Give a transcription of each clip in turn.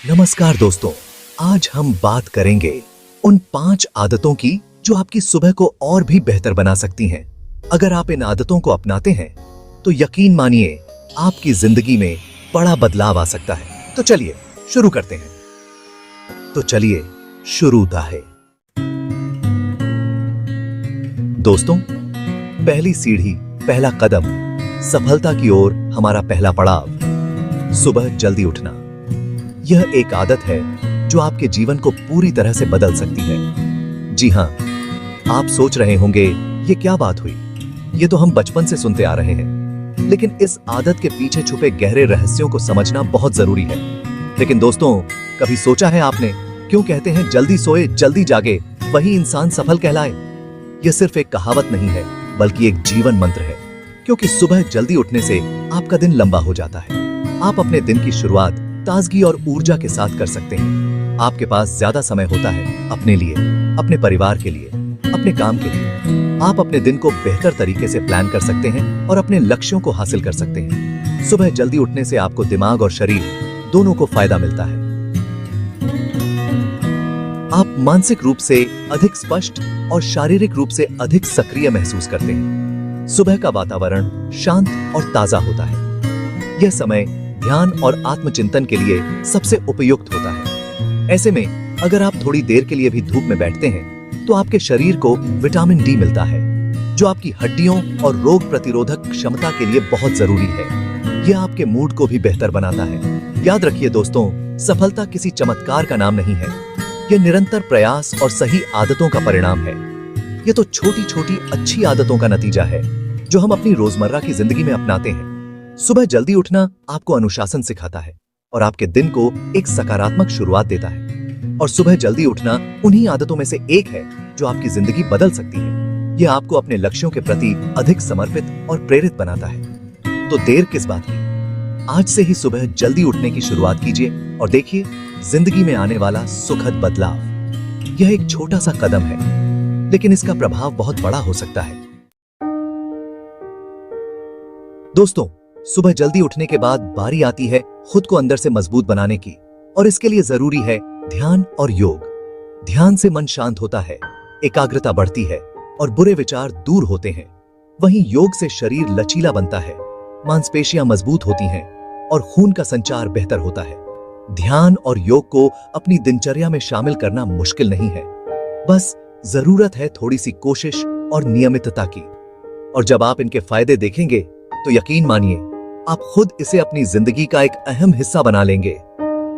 नमस्कार दोस्तों, आज हम बात करेंगे उन 5 आदतों की जो आपकी सुबह को और भी बेहतर बना सकती हैं। अगर आप इन आदतों को अपनाते हैं तो यकीन मानिए आपकी जिंदगी में बड़ा बदलाव आ सकता है। तो चलिए शुरू करते हैं। दोस्तों, पहली सीढ़ी, पहला कदम, सफलता की ओर हमारा पहला पड़ाव, सुबह जल्दी उठना। यह एक आदत है जो आपके जीवन को पूरी तरह से बदल सकती है। जी हां, आप सोच रहे होंगे ये क्या बात हुई, ये तो हम बचपन से सुनते आ रहे हैं। लेकिन इस आदत के पीछे छुपे गहरे रहस्यों को समझना बहुत जरूरी है। लेकिन दोस्तों, कभी सोचा है आपने क्यों कहते हैं जल्दी सोए जल्दी जागे वही इंसान सफल कहलाए? यह सिर्फ एक कहावत नहीं है बल्कि एक जीवन मंत्र है। क्योंकि सुबह जल्दी उठने से आपका दिन लंबा हो जाता है। आप अपने दिन की शुरुआत ताजगी और ऊर्जा के साथ कर सकते हैं। आपके पास ज्यादा समय होता है अपने लिए, अपने परिवार के लिए, अपने काम के लिए। आप अपने दिन को बेहतर तरीके से प्लान कर सकते हैं और अपने लक्ष्यों को हासिल कर सकते हैं। सुबह जल्दी उठने से आपको दिमाग और शरीर दोनों को फायदा मिलता है। आप मानसिक रूप से अधिक स्पष्ट और शारीरिक रूप से अधिक सक्रिय महसूस करते हैं। सुबह का वातावरण शांत और ताजा होता है। यह समय ध्यान और आत्मचिंतन के लिए सबसे उपयुक्त होता है। ऐसे में अगर आप थोड़ी देर के लिए भी धूप में बैठते हैं तो आपके शरीर को विटामिन डी मिलता है, जो आपकी हड्डियों और रोग प्रतिरोधक क्षमता के लिए बहुत जरूरी है। यह आपके मूड को भी बेहतर बनाता है। याद रखिए दोस्तों, सफलता किसी चमत्कार का नाम नहीं है। यह निरंतर प्रयास और सही आदतों का परिणाम है। यह तो छोटी छोटी अच्छी आदतों का नतीजा है जो हम अपनी रोजमर्रा की जिंदगी में अपनाते हैं। सुबह जल्दी उठना आपको अनुशासन सिखाता है और आपके दिन को एक सकारात्मक शुरुआत देता है। और सुबह जल्दी उठना उन्हीं आदतों में से एक है जो आपकी जिंदगी बदल सकती है। यह आपको अपने लक्ष्यों के प्रति अधिक समर्पित और प्रेरित बनाता है। तो देर किस बात की? आज से ही सुबह जल्दी उठने की शुरुआत कीजिए और देखिए जिंदगी में आने वाला सुखद बदलाव। यह एक छोटा सा कदम है, लेकिन इसका प्रभाव बहुत बड़ा हो सकता है। दोस्तों, सुबह जल्दी उठने के बाद बारी आती है खुद को अंदर से मजबूत बनाने की, और इसके लिए जरूरी है ध्यान और योग। ध्यान से मन शांत होता है, एकाग्रता बढ़ती है और बुरे विचार दूर होते हैं। वहीं योग से शरीर लचीला बनता है, मांसपेशियां मजबूत होती हैं और खून का संचार बेहतर होता है। ध्यान और योग को अपनी दिनचर्या में शामिल करना मुश्किल नहीं है। बस जरूरत है थोड़ी सी कोशिश और नियमितता की। और जब आप इनके फायदे देखेंगे तो यकीन मानिए आप खुद इसे अपनी जिंदगी का एक अहम हिस्सा बना लेंगे।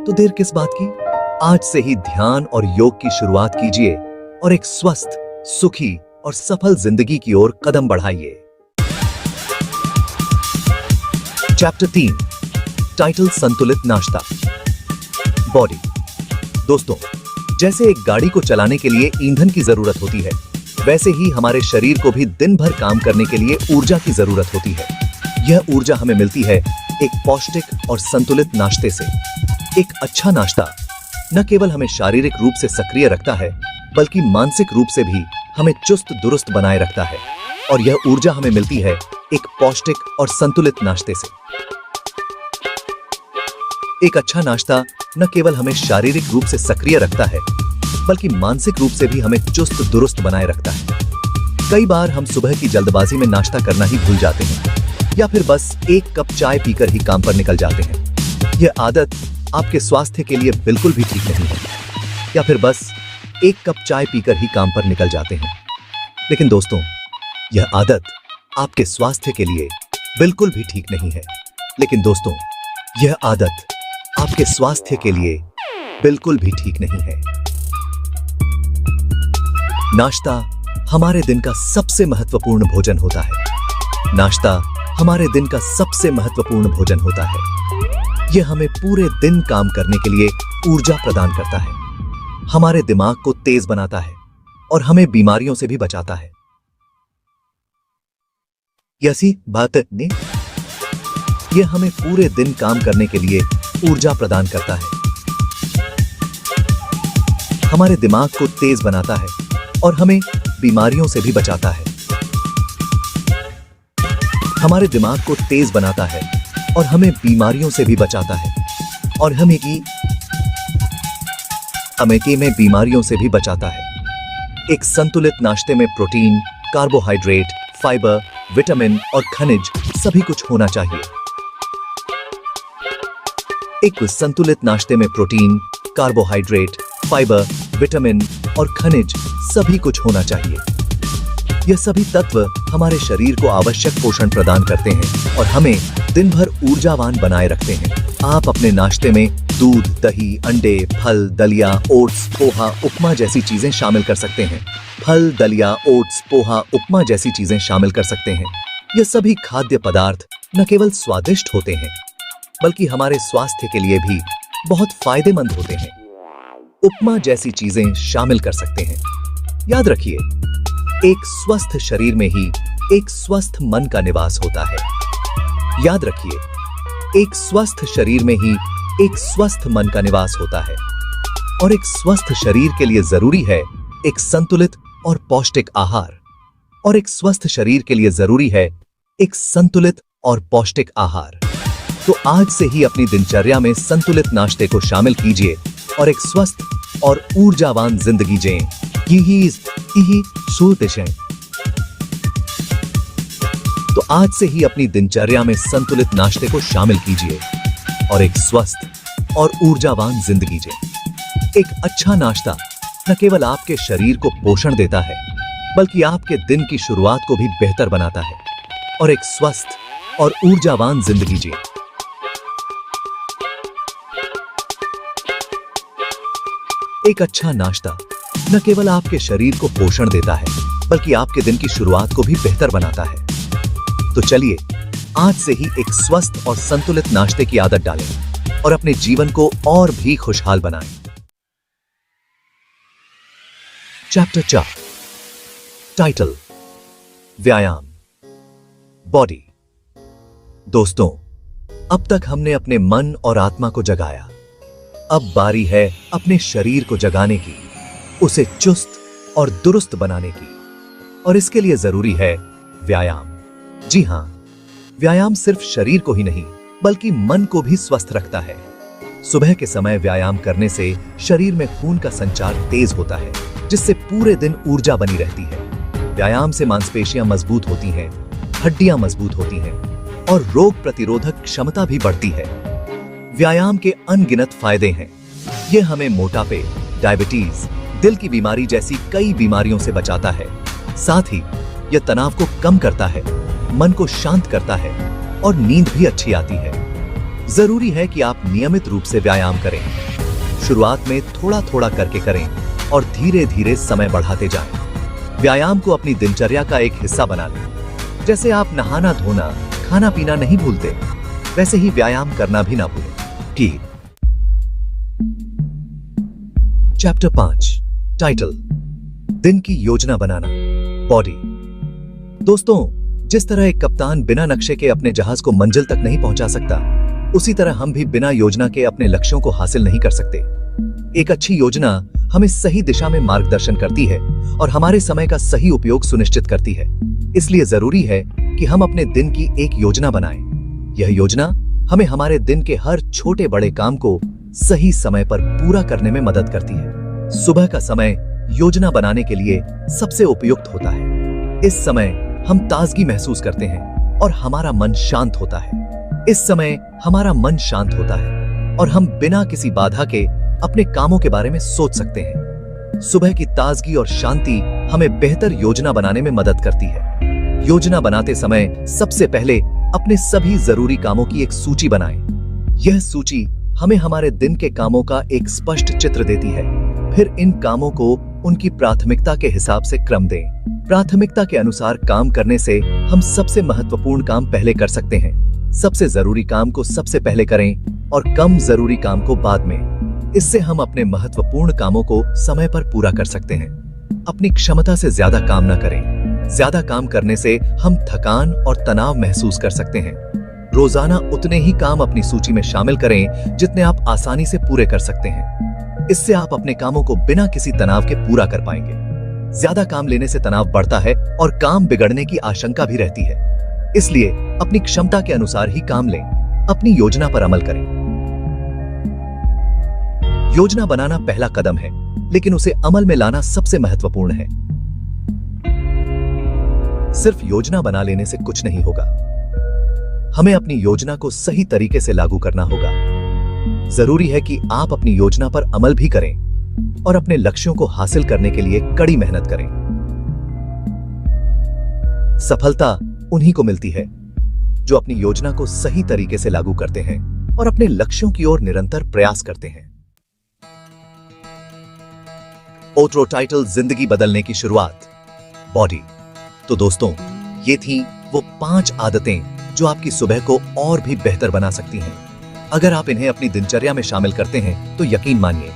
तो देर किस बात की? आज से ही ध्यान और योग की शुरुआत कीजिए और एक स्वस्थ, सुखी और सफल जिंदगी की ओर कदम बढ़ाइए। चैप्टर 3, टाइटल संतुलित नाश्ता, बॉडी। दोस्तों, जैसे एक गाड़ी को चलाने के लिए ईंधन की जरूरत होती है, वैसे ही हमारे शरीर को भी दिन भर काम करने के लिए ऊर्जा की जरूरत होती है। यह ऊर्जा हमें मिलती है एक पौष्टिक और संतुलित नाश्ते से। एक अच्छा नाश्ता न केवल हमें शारीरिक रूप से सक्रिय रखता है, बल्कि मानसिक रूप से भी हमें चुस्त दुरुस्त बनाए रखता है। और यह ऊर्जा हमें मिलती है एक पौष्टिक और संतुलित नाश्ते से। एक अच्छा नाश्ता न केवल हमें शारीरिक रूप से सक्रिय रखता है, बल्कि मानसिक रूप से भी हमें चुस्त दुरुस्त बनाए रखता है। कई बार हम सुबह की जल्दबाजी में नाश्ता करना ही भूल जाते हैं, या फिर बस एक कप चाय पीकर ही काम पर निकल जाते हैं। यह आदत आपके स्वास्थ्य के लिए बिल्कुल भी ठीक नहीं है। या फिर बस एक कप चाय पीकर ही काम पर निकल जाते हैं। लेकिन दोस्तों, यह आदत आपके स्वास्थ्य के लिए बिल्कुल भी ठीक नहीं है। लेकिन दोस्तों, यह आदत आपके स्वास्थ्य के लिए बिल्कुल भी ठीक नहीं है। नाश्ता हमारे दिन का सबसे महत्वपूर्ण भोजन होता है। नाश्ता हमारे दिन का सबसे महत्वपूर्ण भोजन होता है। यह हमें पूरे दिन काम करने के लिए ऊर्जा प्रदान करता है, हमारे दिमाग को तेज बनाता है और हमें बीमारियों से भी बचाता है। ऐसी बात ने यह हमें पूरे दिन काम करने के लिए ऊर्जा प्रदान करता है, हमारे दिमाग को तेज बनाता है और हमें बीमारियों से भी बचाता है। हमारे दिमाग को तेज बनाता है और हमें बीमारियों से भी बचाता है। और अमेठी में बीमारियों से भी बचाता है। एक संतुलित नाश्ते में प्रोटीन, कार्बोहाइड्रेट, फाइबर, विटामिन और खनिज सभी कुछ होना चाहिए। एक संतुलित नाश्ते में प्रोटीन, कार्बोहाइड्रेट, फाइबर, विटामिन और खनिज सभी कुछ होना चाहिए। यह सभी तत्व हमारे शरीर को आवश्यक पोषण प्रदान करते हैं और हमें दिन भर ऊर्जावान बनाए रखते हैं। आप अपने नाश्ते में दूध, दही, अंडे, फल, दलिया, ओट्स, पोहा, उपमा जैसी चीजें शामिल कर सकते हैं। फल, दलिया, ओट्स, पोहा, उपमा जैसी चीजें शामिल कर सकते हैं। यह सभी खाद्य पदार्थ न केवल स्वादिष्ट होते हैं बल्कि हमारे स्वास्थ्य के लिए भी बहुत फायदेमंद होते हैं। उपमा जैसी चीजें शामिल कर सकते हैं। याद रखिए, एक स्वस्थ शरीर में ही एक स्वस्थ मन का निवास होता है। याद रखिए, एक स्वस्थ शरीर में ही एक स्वस्थ मन का निवास होता है और एक स्वस्थ शरीर के लिए जरूरी है एक संतुलित और पौष्टिक आहार। और एक स्वस्थ शरीर के लिए जरूरी है एक संतुलित और पौष्टिक आहार। तो आज से ही अपनी दिनचर्या में संतुलित नाश्ते को शामिल कीजिए और एक स्वस्थ और ऊर्जावान जिंदगी जिएं। यही सूरत है। तो आज से ही अपनी दिनचर्या में संतुलित नाश्ते को शामिल कीजिए और एक स्वस्थ और ऊर्जावान जिंदगी जिएं। एक अच्छा नाश्ता न केवल आपके शरीर को पोषण देता है बल्कि आपके दिन की शुरुआत को भी बेहतर बनाता है। और एक स्वस्थ और ऊर्जावान जिंदगी जिएं। एक अच्छा नाश्ता न केवल आपके शरीर को पोषण देता है बल्कि आपके दिन की शुरुआत को भी बेहतर बनाता है। तो चलिए आज से ही एक स्वस्थ और संतुलित नाश्ते की आदत डालें और अपने जीवन को और भी खुशहाल बनाएं। चैप्टर 4, टाइटल, व्यायाम, बॉडी। दोस्तों, अब तक हमने अपने मन और आत्मा को जगाया। अब बारी है अपने शरीर को जगाने की, उसे चुस्त और दुरुस्त बनाने की। और इसके लिए जरूरी है व्यायाम। जी हां, व्यायाम सिर्फ शरीर को ही नहीं बल्कि मन को भी स्वस्थ रखता है। सुबह के समय व्यायाम करने से शरीर में खून का संचार तेज होता है, जिससे पूरे दिन ऊर्जा बनी रहती है। व्यायाम से मांसपेशियां मजबूत होती हैं, हड्डियां मजबूत होती हैं और रोग प्रतिरोधक क्षमता भी बढ़ती है। व्यायाम के अनगिनत फायदे हैं। यह हमें मोटापे, डायबिटीज, दिल की बीमारी जैसी कई बीमारियों से बचाता है। साथ ही यह तनाव को कम करता है, मन को शांत करता है और नींद भी अच्छी आती है। जरूरी है कि आप नियमित रूप से व्यायाम करें। शुरुआत में थोड़ा थोड़ा करके करें और धीरे धीरे समय बढ़ाते जाएं। व्यायाम को अपनी दिनचर्या का एक हिस्सा बना लें। जैसे आप नहाना धोना, खाना पीना नहीं भूलते, वैसे ही व्यायाम करना भी ना भूलें। ठीक। चैप्टर 5, टाइटल, दिन की योजना बनाना, बॉडी। दोस्तों, जिस तरह एक कप्तान बिना नक्शे के अपने जहाज को मंजिल तक नहीं पहुंचा सकता, उसी तरह हम भी बिना योजना के अपने लक्ष्यों को हासिल नहीं कर सकते। एक अच्छी योजना हमें सही दिशा में मार्गदर्शन करती है और हमारे समय का सही उपयोग सुनिश्चित करती है। इसलिए जरूरी है कि हम अपने दिन की एक योजना बनाएं। यह योजना हमें हमारे दिन के हर छोटे बड़े काम को सही समय पर पूरा करने में मदद करती है। सुबह का समय योजना बनाने के लिए सबसे उपयुक्त होता है। इस समय हम ताजगी महसूस करते हैं और हमारा मन शांत होता है। इस समय हमारा मन शांत होता है और हम बिना किसी बाधा के अपने कामों के बारे में सोच सकते हैं। सुबह की ताजगी और शांति हमें बेहतर योजना बनाने में मदद करती है। योजना बनाते समय सबसे पहले अपने सभी जरूरी कामों की एक सूची बनाएं। यह सूची हमें हमारे दिन के कामों का एक स्पष्ट चित्र देती है। फिर इन कामों को उनकी प्राथमिकता के हिसाब से क्रम दें। प्राथमिकता के अनुसार काम करने से हम सबसे महत्वपूर्ण काम पहले कर सकते हैं। सबसे जरूरी काम को सबसे पहले करें और कम जरूरी काम को बाद में। इससे हम अपने महत्वपूर्ण कामों को समय पर पूरा कर सकते हैं। अपनी क्षमता से ज्यादा काम न करें। ज्यादा काम करने से हम थकान और तनाव महसूस कर सकते हैं। रोजाना उतने ही काम अपनी सूची में शामिल करें जितने आप आसानी से पूरे कर सकते हैं। इससे आप अपने कामों को बिना किसी तनाव के पूरा कर पाएंगे। ज्यादा काम लेने से तनाव बढ़ता है और काम बिगड़ने की आशंका भी रहती है। इसलिए अपनी क्षमता के अनुसार ही काम लें। अपनी योजना पर अमल करें। योजना बनाना पहला कदम है, लेकिन उसे अमल में लाना सबसे महत्वपूर्ण है। सिर्फ योजना बना लेने से कुछ नहीं होगा। हमें अपनी योजना को सही तरीके से लागू करना होगा। जरूरी है कि आप अपनी योजना पर अमल भी करें और अपने लक्ष्यों को हासिल करने के लिए कड़ी मेहनत करें। सफलता उन्हीं को मिलती है जो अपनी योजना को सही तरीके से लागू करते हैं और अपने लक्ष्यों की ओर निरंतर प्रयास करते हैं। ओथरो टाइटल, जिंदगी बदलने की शुरुआत, बॉडी। तो दोस्तों, ये थी वो 5 आदतें जो आपकी सुबह को और भी बेहतर बना सकती हैं। अगर आप इन्हें अपनी दिनचर्या में शामिल करते हैं तो यकीन मानिए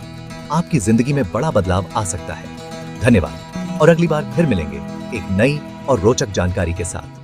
आपकी जिंदगी में बड़ा बदलाव आ सकता है। धन्यवाद और अगली बार फिर मिलेंगे एक नई और रोचक जानकारी के साथ।